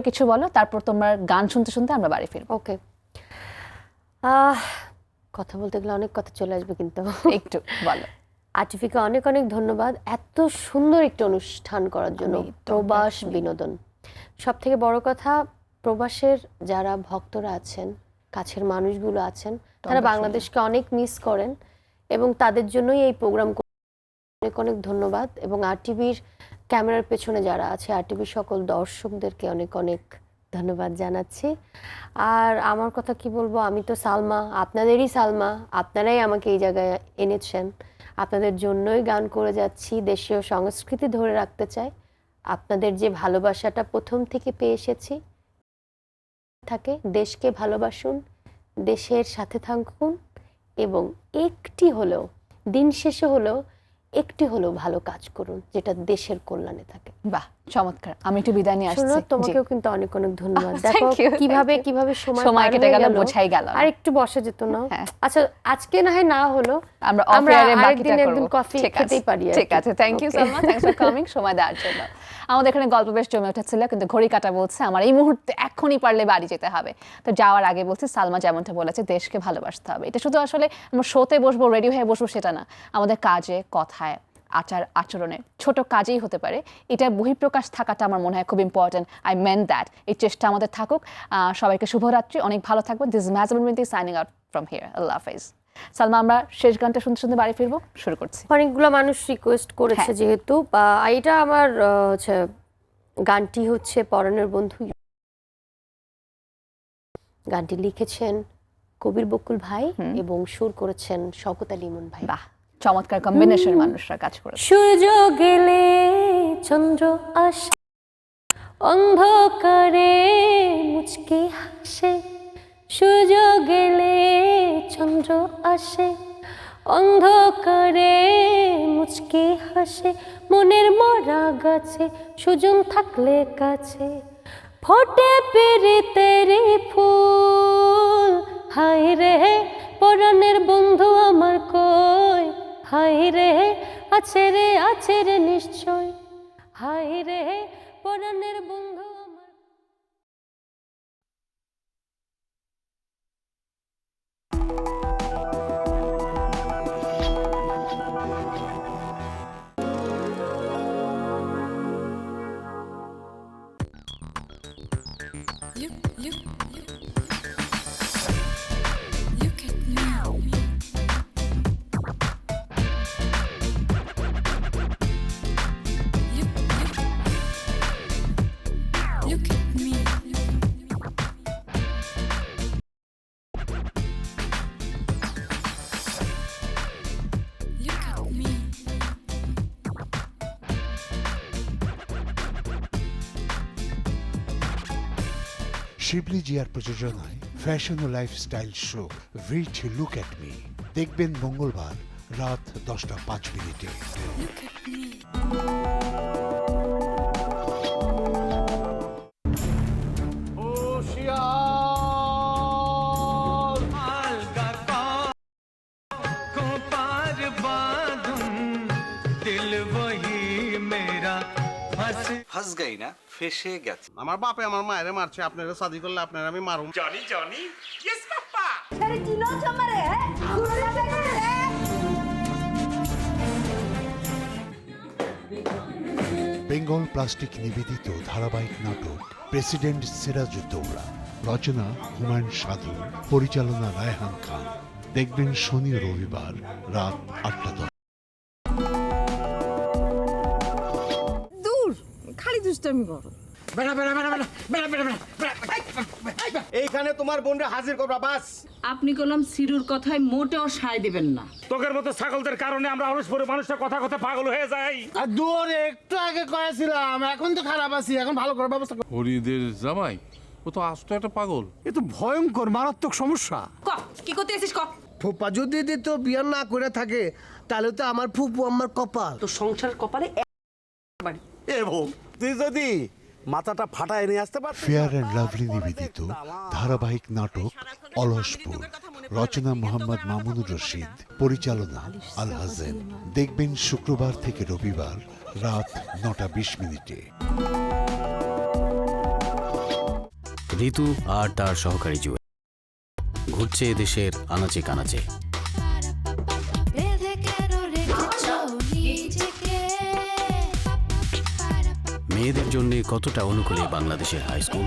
কিছু বলো, তারপর তোমার গান শুনতে শুনতে আমরা বাড়ি ফিরবো। ওকে, কথা বলতে গেলে অনেক কথা চলে আসবে, কিন্তু একটু বলো। আতিফিকে অনেক অনেক ধন্যবাদ এত সুন্দর একটা অনুষ্ঠান করার জন্য। প্রবাস বিনোদন, সব থেকে বড় কথা, প্রবাসের যারা ভক্তরা আছেন, কাছের মানুষগুলো আছেন, তারা বাংলাদেশকে অনেক মিস করেন এবং তাদের জন্যই এই প্রোগ্রাম। অনেক অনেক ধন্যবাদ। এবং আরটিভির ক্যামেরার পেছনে যারা আছে, আরটিভির সকল দর্শকদেরকে অনেক অনেক ধন্যবাদ জানাচ্ছি। আর আমার কথা কি বলবো, আমি তো সালমা, আপনাদেরই সালমা, আপনারাই আমাকে এই জায়গায় এনেছেন, আপনাদের জন্যই গান করে যাচ্ছি। দেশীয় সংস্কৃতি ধরে রাখতে চাই। আপনাদের যে ভালোবাসাটা প্রথম থেকে পেয়ে এসেছি থাকে, দেশকে ভালোবাসুন, দেশের সাথে থাকুন এবং একটি হলেও, দিন শেষে হলেও একটি হলেও ভালো কাজ করুন যেটা দেশের কল্যাণে থাকে। বাহ, চমৎকার। আমি একটু বিদায় নিয়ে আসছি। তোমাকেও কিন্তু অনেক অনেক ধন্যবাদ। দেখো কিভাবে কিভাবে সময় কেটে গেল, বোঝাই গেল। আর একটু বসা যেত না? আচ্ছা, আজকে না হয় না হলো, আমরা আরেকদিন একদিন কফি খেতেই পারি। ঠিক আছে, thank you Salma, thanks for coming, সময় দেওয়ার জন্য। আমাদের এখানে গল্প বেশ জমে উঠেছিল, কিন্তু ঘড়ি কাটা বলছে আমার এই মুহূর্তে এখনই পারলে বাড়ি যেতে হবে। তো যাওয়ার আগে বলছি, সালমা যেমনটা বলেছে, দেশকে ভালোবাসতে হবে। এটা শুধু আসলে আমরা শোতে বসবো, রেডি হয়ে বসবো সেটা না, আমাদের কাজে, কথায়, আচার আচরণে, ছোট কাজেই হতে পারে। এটা বহিঃপ্রকাশ থাকাটা আমার মনে হয় খুব ইম্পর্টেন্ট। I main that. এই চেষ্টা আমাদের থাকুক। সবাইকে শুভরাত্রি, অনেক ভালো থাকবেো। দিস ম্যাজমেন্ট মিন্টি সাইনিং আউট ফ্রম হিয়ার। আল্লাহ হাফেজ। সালমা, আমরা শেষ গানটা শুনতে শুনতে বাড়ি ফিরবো, শুরু করছি। অনেকগুলো মানুষ রিকোয়েস্ট করেছে, যেহেতু এটা আমার হচ্ছে গানটি হচ্ছে পরাণের বন্ধু। গানটি লিখেছেন কবির বকুল ভাই এবং সুর করেছেন শওকত আলী ইমন ভাই। বাহ, চমৎকার কম্বিনেশন, মানুষরা কাজ করে। সূর্য গেলে চন্দ্র আসে, অন্ধকারে মুচকি হাসে। সূর্য গেলে চন্দ্র আসে, অন্ধকারে মুচকি হাসে। মনের মরা গাছে সুজন থাকলে কাছে, ফোটে পিরিতেরি ফুল। হাই রে পরাণের বন্ধু আমার কই, হাই রে আছে রে নিশ্চয়। হাই রে পরাণের বন্ধু আমার। শিবলি জিয়ার প্রযোজনায় ফ্যাশন ও lifestyle show rich look at me দেখবেন মঙ্গলবার রাত 10:05। ফাঁস গাই না, ফেসে গেছে। আমার বাপে আমার মায়েরে মারছে, আপনারা শাদি করলে আপনারা আমি মারুম। Johnny Johnny yes papa. আরে চিনো আমারে? বেঙ্গল প্লাস্টিক নিবেদিত ধারাবাহিক নাটক প্রেসিডেন্ট সিরাজউদ্দৌলা, রচনা হুমায়ুন সাধু, পরিচালনা রায়হান খান। দেখবেন শনি ও রবিবার রাত 8:10। দূর খালি দুষ্টামি করো। এইখানে তোমার বোনরে হাজির করবা বাস। আপনি কলম সিরুর কথায় মোটেও সায় দেবেন না। তোকের মতো ছাগলদের কারণে আমরা অলসপরে মানুষের কথা কথা পাগল হয়ে যাই। আর দূরে একটু আগে কয়েছিলাম, এখন তো খারাপ আছি, এখন ভালো করার ব্যবস্থা কর। হরিদের জামাই ও তো আস্ত একটা পাগল। এ তো ভয়ঙ্কর মারাত্মক সমস্যা। কি করতে এসেছিস ক? ফুপা যদি দিত বিয়ে না করে থাকে, তাহলে তো আমার ফুপু আমার কপাল। তো সংসার কপালে এ বউ, তুই যদি মাথাটা ফাটায় নিয়ে আসতে পার। ফেয়ার অ্যান্ড লাভলি নিবেদিত ধারাবাহিক নাটক অলসপুর, রচনা মোহাম্মদ মামুনুর রশিদ, পরিচালনা আল হাজেন। দেখবেন শুক্রবার থেকে রবিবার রাত 9:20। ঋতু আর তার সহকারী জুয়েল ঘুরছে দেশের আনাচে কানাচে। মেয়েদের জন্য কতটা অনুকূলে বাংলাদেশের হাই স্কুল,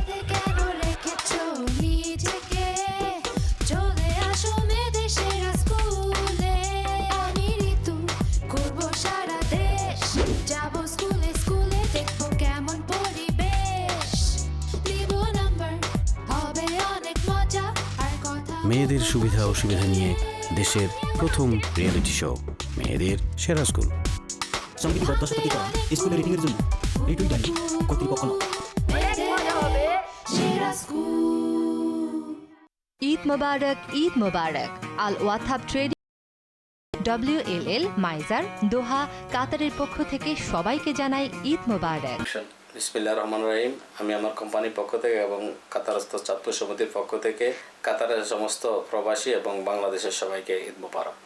মেয়েদের সুবিধা অসুবিধা নিয়ে দেশের প্রথম রিয়েলিটি শো মেয়েদের সেরা স্কুল। সংবিধিবদ্ধ শতকীকরণ স্কুলের রেটিংয়ের জন্য রিটুইটারি কর্তৃপক্ষ। ঈদ মোবারক, ঈদ মোবারক। আল ওয়াথাব ট্রেডিং WLL মাইজার দোহা কাতারের পক্ষ থেকে সবাইকে জানাই ঈদ মোবারক। বিসমিল্লাহির রহমানির রহিম। আমি আমার কোম্পানির পক্ষ থেকে এবং কাতারস্থ ছাত্র সমিতির পক্ষ থেকে কাতারের সমস্ত প্রবাসী এবং বাংলাদেশের সবাইকে ঈদ মোবারক।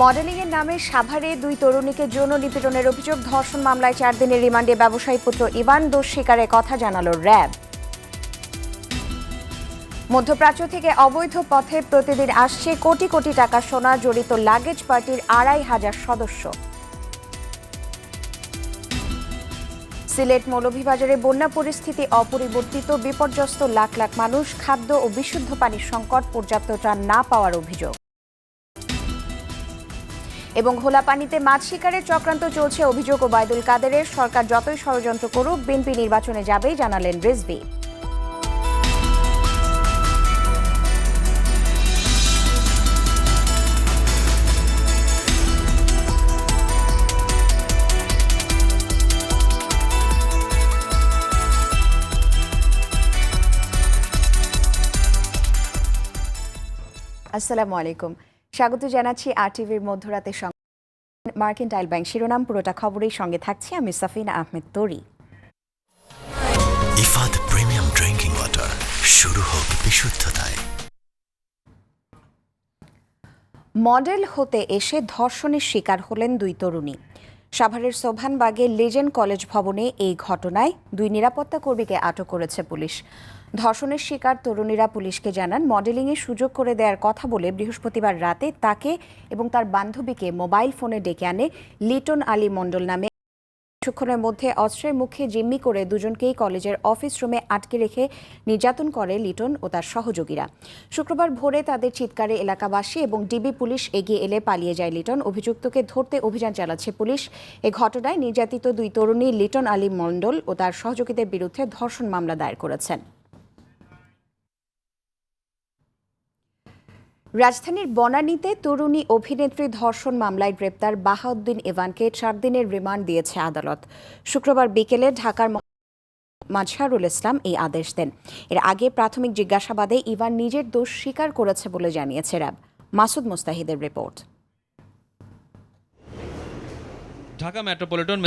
মডেলিংয়ের নামে সাভারে 2 তরুণীকে যৌন নিপীড়নের অভিযোগ, ধর্ষণ মামলায় 4 দিনের রিমান্ডে ব্যবসায়ী পুত্র ইভান, দোষ স্বীকারের কথা জানালো র্যাব। মধ্যপ্রাচ্য থেকে অবৈধ পথে প্রতিদিন আসছে কোটি কোটি টাকা সোনা, জড়িত লাগেজ পার্টির 2,500 সদস্য। সিলেট মৌলভীবাজারে বন্যা পরিস্থিতি অপরিবর্তিত, বিপর্যস্ত লাখ লাখ মানুষ, খাদ্য ও বিশুদ্ধ পানির সংকট, পর্যাপ্ত ত্রাণ না পাওয়ার অভিযোগ। এবং ঘোলা পানিতে মাছ শিকারের চক্রান্ত চলছে, অভিযোগ ওবায়দুল কাদেরের। সরকার যতই ষড়যন্ত্র করুক বিএনপি নির্বাচনে যাবেই, জানালেন রিজভী। আসসালামু আলাইকুম, স্বাগত জানাচ্ছি RTVর মধ্যরাতে মার্কেন্টাইল ব্যাংক শিরোনাম, পুরোটা খবরের সঙ্গে থাকছি আমি সাফিনা আহমেদ তরি। ইফাদ প্রিমিয়াম ড্রিঙ্কিং ওয়াটার, শুরু হোক বিশুদ্ধতায়। মডেল হতে এসে ধর্ষণের শিকার হলেন 2 তরুণী। সাভারের সোভানবাগে লেজেন্ড কলেজ ভবনে এই ঘটনায় 2 নিরাপত্তা কর্মীকে আটক করেছে পুলিশ। ধর্ষণের শিকার তরুণীরা পুলিশকে জানান, মডেলিংয়ের সুযোগ করে দেওয়ার কথা বলে বৃহস্পতিবার রাতে তাকে এবং তার বান্ধবীকে মোবাইল ফোনে ডেকে আনে লিটন আলী মণ্ডল নামে। কিছুক্ষণের মধ্যে অস্ত্রের মুখে জিম্মি করে দুজনকেই কলেজের অফিস রুমে আটকে রেখে নির্যাতন করে লিটন ও তার সহযোগীরা। শুক্রবার ভোরে তাদের চিৎকারে এলাকাবাসী এবং ডিবি পুলিশ এগিয়ে এলে পালিয়ে যায় লিটন। অভিযুক্তকে ধরতে অভিযান চালাচ্ছে পুলিশ। এ ঘটনায় নির্যাতিত 2 তরুণী লিটন আলী মণ্ডল ও তার সহযোগীদের বিরুদ্ধে ধর্ষণ মামলা দায়ের করেছেন। রাজধানীর বনানীতে তরুণী অভিনেত্রী ধর্ষণ মামলায় গ্রেপ্তার বাহাউদ্দিন ইভানকে 4 দিনের রিমান্ড দিয়েছে আদালত। শুক্রবার বিকেলে ঢাকার মাজহারুল ইসলাম এই আদেশ দেন। এর আগে প্রাথমিক জিজ্ঞাসাবাদে ইভান নিজের দোষ স্বীকার করেছে বলে জানিয়েছে র্যাব। মাসুদ মোস্তাহিদের রিপোর্ট। ঢাকা মেট্রোপলিটন